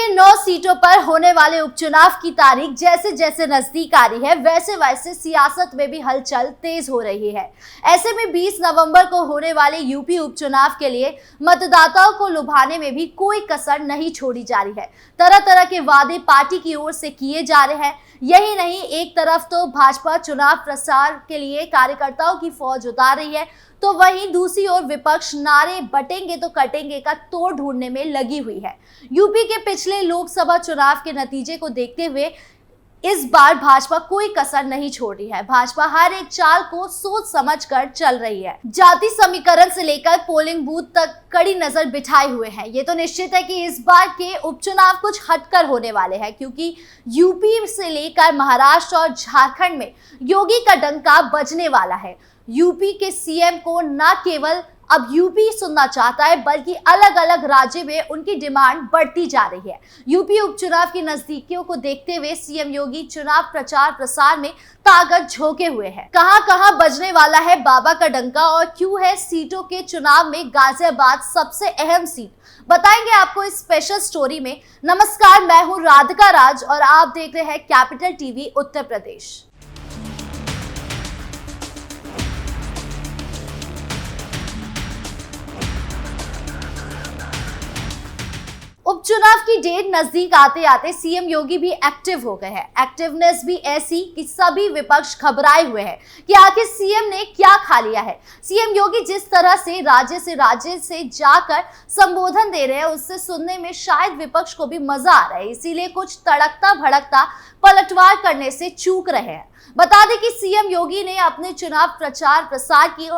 के 9 सीटों पर होने वाले उपचुनाव की तारीख जैसे जैसे नजदीक आ रही है, वैसे वैसे सियासत में भी हलचल तेज हो रही है। ऐसे में 20 नवंबर को होने वाले यूपी उपचुनाव के लिए मतदाताओं को लुभाने में भी कोई कसर नहीं छोड़ी जा रही है। तरह तरह के वादे पार्टी की ओर से किए जा रहे हैं। यही नहीं, एक तरफ तो भाजपा चुनाव प्रचार के लिए कार्यकर्ताओं की फौज उतार रही है, तो वहीं दूसरी ओर विपक्ष नारे बटेंगे तो कटेंगे का तोड़ ढूंढने में लगी हुई है। यूपी के पिछले लोकसभा चुनाव के नतीजे को देखते हुए इस बार भाजपा कोई कसर नहीं छोड़ रही है। भाजपा हर एक चाल को सोच समझ कर चल रही है। जाति समीकरण से लेकर पोलिंग बूथ तक कड़ी नजर बिठाए हुए हैं। ये तो निश्चित है कि इस बार के उपचुनाव कुछ हटकर होने वाले हैं, क्योंकि यूपी से लेकर महाराष्ट्र और झारखंड में योगी का डंका बजने वाला है। यूपी के सीएम को न केवल अब यूपी सुनना चाहता है, बल्कि अलग अलग राज्य में उनकी डिमांड बढ़ती जा रही है। यूपी उपचुनाव की नजदीकियों को देखते हुए सीएम योगी चुनाव प्रचार प्रसार में ताकत झोंके हुए हैं। कहां कहां बजने वाला है बाबा का डंका और क्यों है सीटों के चुनाव में गाजियाबाद सबसे अहम सीट, बताएंगे आपको इस स्पेशल स्टोरी में। नमस्कार, मैं हूं राधिका राज और आप देख रहे हैं कैपिटल टीवी उत्तर प्रदेश। उपचुनाव की डेट नजदीक आते आते सीएम योगी भी एक्टिव हो गए हैं। एक्टिवनेस भी ऐसी कि सभी विपक्ष घबराए हुए हैं कि आखिर सीएम ने क्या खा लिया है। सीएम योगी जिस तरह से राज्य से जाकर संबोधन दे रहे हैं, उससे सुनने में शायद विपक्ष को भी मजा आ रहा है, इसीलिए कुछ तड़कता भड़कता पलटवार करने से चूक रहे हैं। बता दें कि सीएम योगी ने अपने चुनाव प्रचार प्रसार की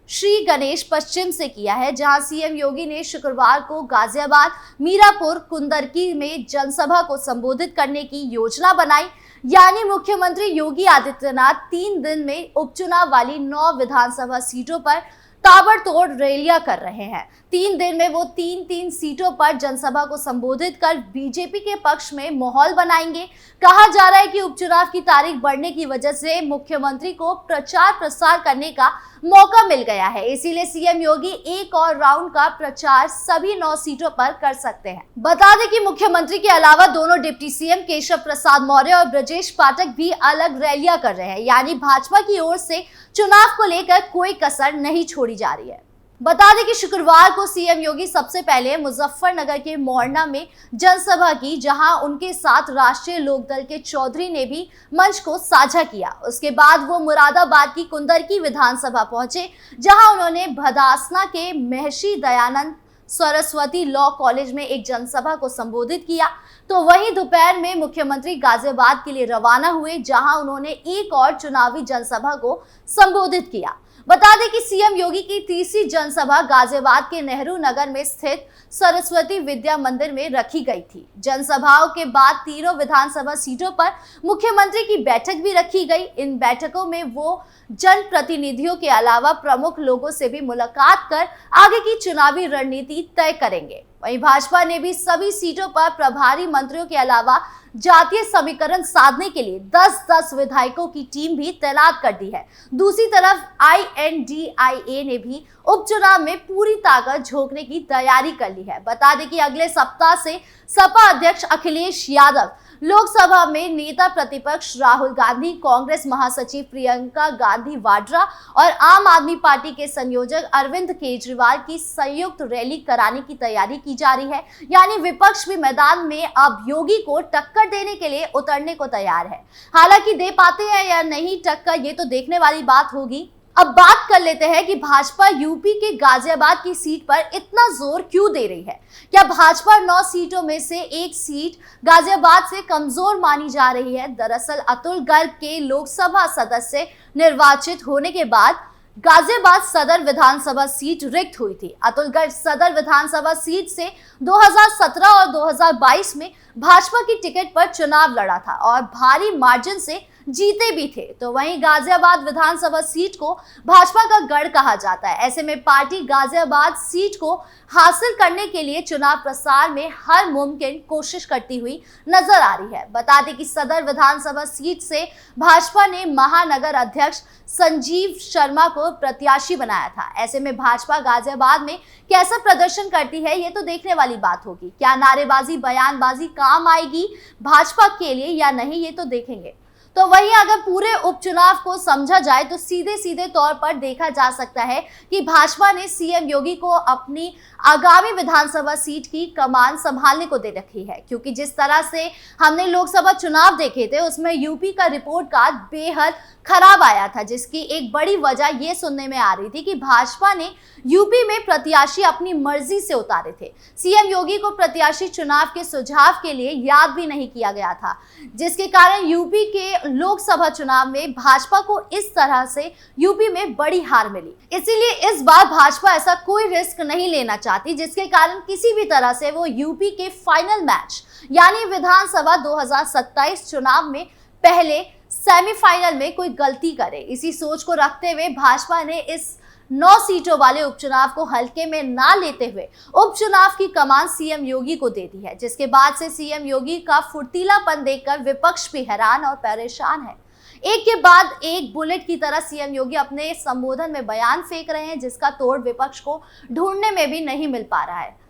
श्री गणेश पश्चिम से किया है, जहां सीएम योगी ने शुक्रवार को गाजियाबाद, मीरापुर, कुंदरकी में जनसभा को संबोधित करने की योजना बनाई। यानी मुख्यमंत्री योगी आदित्यनाथ 3 दिन में उपचुनाव वाली 9 विधानसभा सीटों पर ताबड़तोड़ रैलियां कर रहे हैं। 3 दिन में वो 3 सीटों पर जनसभा को संबोधित कर बीजेपी के पक्ष में माहौल बनाएंगे। कहा जा रहा है कि उपचुनाव की तारीख बढ़ने की वजह से मुख्यमंत्री को प्रचार प्रसार करने का मौका मिल गया है, इसीलिए सीएम योगी एक और राउंड का प्रचार सभी 9 सीटों पर कर सकते हैं। बता दें कि मुख्यमंत्री के अलावा दोनों डिप्टी सीएम केशव प्रसाद मौर्य और ब्रजेश पाठक भी अलग रैलियां कर रहे हैं। यानी भाजपा की ओर से चुनाव को लेकर कोई कसर नहीं छोड़ी जा रही है। बता दें कि शुक्रवार को सीएम योगी सबसे पहले मुजफ्फरनगर के मोरना में जनसभा की, जहां उनके साथ राष्ट्रीय लोकदल के चौधरी ने भी मंच को साझा किया। उसके बाद वो मुरादाबाद की कुंदरकी विधानसभा पहुंचे, जहां उन्होंने भदासना के महर्षि दयानंद सरस्वती लॉ कॉलेज में एक जनसभा को संबोधित किया। तो वहीं दोपहर में मुख्यमंत्री गाजियाबाद के लिए रवाना हुए, जहां उन्होंने एक और चुनावी जनसभा को संबोधित किया। बता दें कि सीएम योगी की तीसरी जनसभा गाजियाबाद के नेहरू नगर में स्थित सरस्वती विद्या मंदिर में रखी गई थी। जनसभाओं के बाद तीनों विधानसभा सीटों पर मुख्यमंत्री की बैठक भी रखी गई। इन बैठकों में वो जनप्रतिनिधियों के अलावा प्रमुख लोगों से भी मुलाकात कर आगे की चुनावी रणनीति तय करेंगे। वहीं भाजपा ने भी सभी सीटों पर प्रभारी मंत्रियों के अलावा जातीय समीकरण साधने के लिए 10-10 विधायकों की टीम भी तैनात कर दी है। दूसरी तरफ INDIA ने भी उपचुनाव में पूरी ताकत झोंकने की तैयारी कर ली है। बता दें कि अगले सप्ताह से सपा अध्यक्ष अखिलेश यादव, लोकसभा में नेता प्रतिपक्ष राहुल गांधी, कांग्रेस महासचिव प्रियंका गांधी वाड्रा और आम आदमी पार्टी के संयोजक अरविंद केजरीवाल की संयुक्त रैली कराने की तैयारी की जा रही है। यानी विपक्ष भी मैदान में अब योगी को टक्कर देने के लिए उतरने को तैयार है। हालांकि दे पाते हैं या नहीं टक्कर, ये तो देखने वाली बात होगी। अब बात कर लेते हैं कि भाजपा यूपी के गाजियाबाद की सीट पर इतना जोर क्यों दे रही है। क्या भाजपा 9 सीटों में से एक सीट गाजियाबाद से कमजोर मानी जा रही है? दरअसल अतुल गर्ग के लोकसभा सदस्य निर्वाचित होने के बाद गाजियाबाद सदर विधानसभा सीट रिक्त हुई थी। अतुल गर्ग सदर विधानसभा सीट से 2017 और 2022 में भाजपा की टिकट पर चुनाव लड़ा था और भारी मार्जिन से जीते भी थे। तो वहीं गाजियाबाद विधानसभा सीट को भाजपा का गढ़ कहा जाता है। ऐसे में पार्टी गाजियाबाद सीट को हासिल करने के लिए चुनाव प्रसार में हर मुमकिन कोशिश करती हुई नजर आ रही है। बता दें कि सदर विधानसभा सीट से भाजपा ने महानगर अध्यक्ष संजीव शर्मा को प्रत्याशी बनाया था। ऐसे में भाजपा गाजियाबाद में कैसा प्रदर्शन करती है ये तो देखने वाली बात होगी। क्या नारेबाजी बयानबाजी काम आएगी भाजपा के लिए या नहीं, ये तो देखेंगे। तो वहीं अगर पूरे उपचुनाव को समझा जाए तो सीधे सीधे तौर पर देखा जा सकता है कि भाजपा ने सीएम योगी को अपनी आगामी विधानसभा सीट की कमान संभालने को दे रखी है, क्योंकि जिस तरह से हमने लोकसभा चुनाव देखे थे उसमें यूपी का रिपोर्ट कार्ड बेहद खराब आया था, जिसकी एक बड़ी वजह ये सुनने में आ रही थी कि भाजपा ने यूपी में प्रत्याशी अपनी मर्जी से उतारे थे। सीएम योगी को प्रत्याशी चुनाव के सुझाव के लिए याद भी नहीं किया गया था, जिसके कारण यूपी के लोकसभा चुनाव में भाजपा को इस तरह से यूपी में बड़ी हार मिली। इसीलिए इस बार भाजपा ऐसा कोई रिस्क नहीं लेना चाहती, जिसके कारण किसी भी तरह से वो यूपी के फाइनल मैच यानी विधानसभा 2027 चुनाव में पहले सेमीफाइनल में कोई गलती करे। इसी सोच को रखते हुए भाजपा ने इस 9 सीटों वाले उपचुनाव को हल्के में ना लेते हुए उपचुनाव की कमान सीएम योगी को दे दी है, जिसके बाद से सीएम योगी का फुर्तीलापन देखकर विपक्ष भी हैरान और परेशान है। एक के बाद एक बुलेट की तरह सीएम योगी अपने संबोधन में बयान फेंक रहे हैं, जिसका तोड़ विपक्ष को ढूंढने में भी नहीं मिल पा रहा है।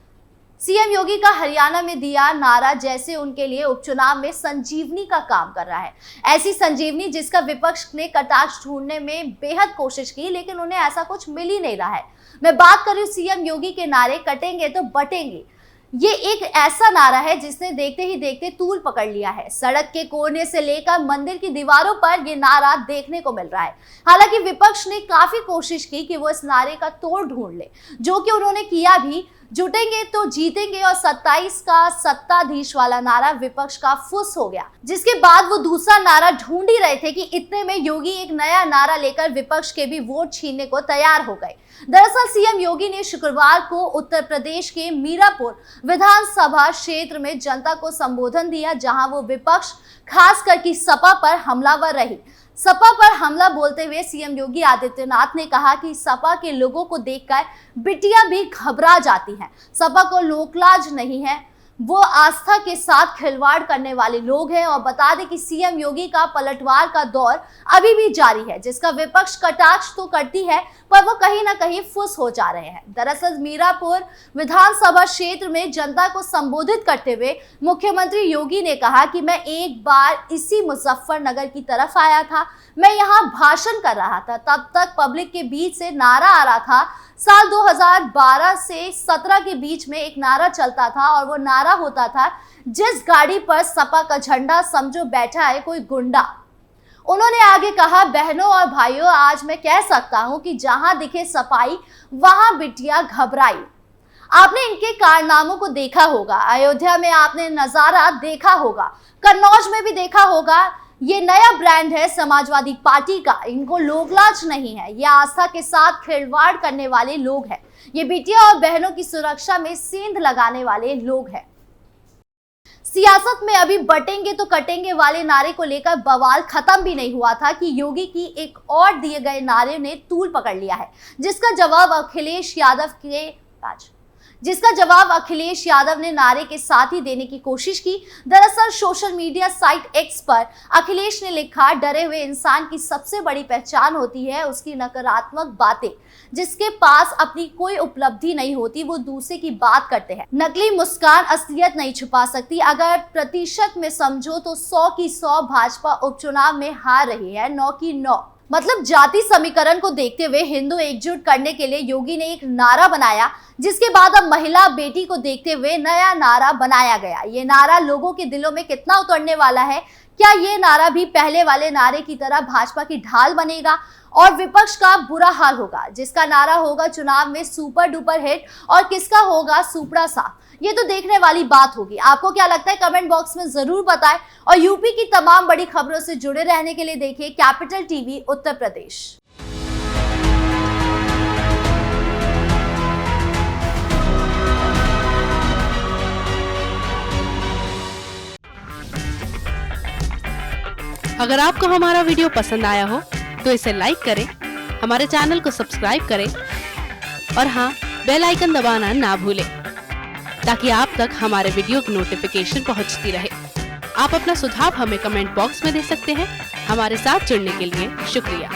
सीएम योगी का हरियाणा में दिया नारा जैसे उनके लिए उपचुनाव में संजीवनी का काम कर रहा है। ऐसी संजीवनी जिसका विपक्ष ने कटाक्ष ढूंढने में बेहद कोशिश की, लेकिन उन्हें ऐसा कुछ मिल ही नहीं रहा है। मैं बात कर रही हूं सीएम योगी के नारे कटेंगे तो बटेंगे। ये एक ऐसा नारा है जिसने देखते ही देखते तूल पकड़ लिया है। सड़क के कोने से लेकर मंदिर की दीवारों पर ये नारा देखने को मिल रहा है। हालांकि विपक्ष ने काफी कोशिश की कि वो इस नारे का तोड़ ढूंढ ले, जो कि उन्होंने किया भी। जुटेंगे तो जीतेंगे और 27 का सत्ताधीश वाला नारा विपक्ष का फुस हो गया, जिसके बाद वो दूसरा नारा ढूंढ ही रहे थे कि इतने में योगी एक नया नारा लेकर विपक्ष के भी वोट छीनने को तैयार हो गए। दरअसल सीएम योगी ने शुक्रवार को उत्तर प्रदेश के मीरापुर विधानसभा क्षेत्र में जनता को संबोधन दिया, जहां वो विपक्ष खासकर की सपा पर हमलावर रही। सपा पर हमला बोलते हुए सीएम योगी आदित्यनाथ ने कहा कि सपा के लोगों को देखकर बिटिया भी घबरा जाती हैं। सपा को लोकलाज नहीं है, वो आस्था के साथ खिलवाड़ करने वाले लोग हैं। और बता दें कि सीएम योगी का पलटवार का दौर अभी भी जारी है, जिसका विपक्ष कटाक्ष तो करती है पर वो कहीं ना कहीं फुस हो जा रहे हैं। दरअसल मीरापुर विधानसभा क्षेत्र में जनता को संबोधित करते हुए मुख्यमंत्री योगी ने कहा कि मैं एक बार इसी मुजफ्फरनगर की तरफ आया था, मैं यहाँ भाषण कर रहा था, तब तक पब्लिक के बीच से नारा आ रहा था। साल 2012 से 17 के बीच में एक नारा चलता था और वो नारा होता था, जिस गाड़ी पर सपा का झंडा समझो बैठा है कोई गुंडा। उन्होंने आगे कहा, बहनों और भाइयों, आज मैं कह सकता हूं कि जहां दिखे सफाई वहां बिटिया घबराई। आपने इनके कारनामों को देखा होगा, अयोध्या में आपने नजारा देखा होगा, कन्नौज में भी देखा होगा। ये नया ब्रांड है समाजवादी पार्टी का। इनको लोकलाज नहीं है, ये आस्था के साथ खिलवाड़ करने वाले लोग हैं। ये बिटिया और बहनों की सुरक्षा में सेंध लगाने वाले लोग हैं। सियासत में अभी बटेंगे तो कटेंगे वाले नारे को लेकर बवाल खत्म भी नहीं हुआ था कि योगी की एक और दिए गए नारे ने तूल पकड़ लिया है, जिसका जवाब अखिलेश यादव ने नारे के साथ ही देने की कोशिश की। दरअसल सोशल मीडिया साइट एक्स पर अखिलेश ने लिखा, डरे हुए इंसान की सबसे बड़ी पहचान होती है उसकी नकारात्मक बातें। जिसके पास अपनी कोई उपलब्धि नहीं होती वो दूसरे की बात करते हैं। नकली मुस्कान असलियत नहीं छुपा सकती। अगर प्रतिशत में समझो तो 100 की 100 भाजपा उपचुनाव में हार रही है, 9 की 9। मतलब जाति समीकरण को देखते हुए हिंदू एकजुट करने के लिए योगी ने एक नारा बनाया, जिसके बाद अब महिला बेटी को देखते हुए नया नारा बनाया गया। ये नारा लोगों के दिलों में कितना उतरने वाला है? क्या ये नारा भी पहले वाले नारे की तरह भाजपा की ढाल बनेगा और विपक्ष का बुरा हाल होगा? जिसका नारा होगा चुनाव में सुपर डुपर हिट और किसका होगा सुपड़ा साफ, ये तो देखने वाली बात होगी। आपको क्या लगता है कमेंट बॉक्स में जरूर बताएं और यूपी की तमाम बड़ी खबरों से जुड़े रहने के लिए देखिए कैपिटल टीवी उत्तर प्रदेश। अगर आपको हमारा वीडियो पसंद आया हो तो इसे लाइक करें, हमारे चैनल को सब्सक्राइब करें और हाँ, बेल आइकन दबाना ना भूलें ताकि आप तक हमारे वीडियो की नोटिफिकेशन पहुंचती रहे। आप अपना सुझाव हमें कमेंट बॉक्स में दे सकते हैं। हमारे साथ जुड़ने के लिए शुक्रिया।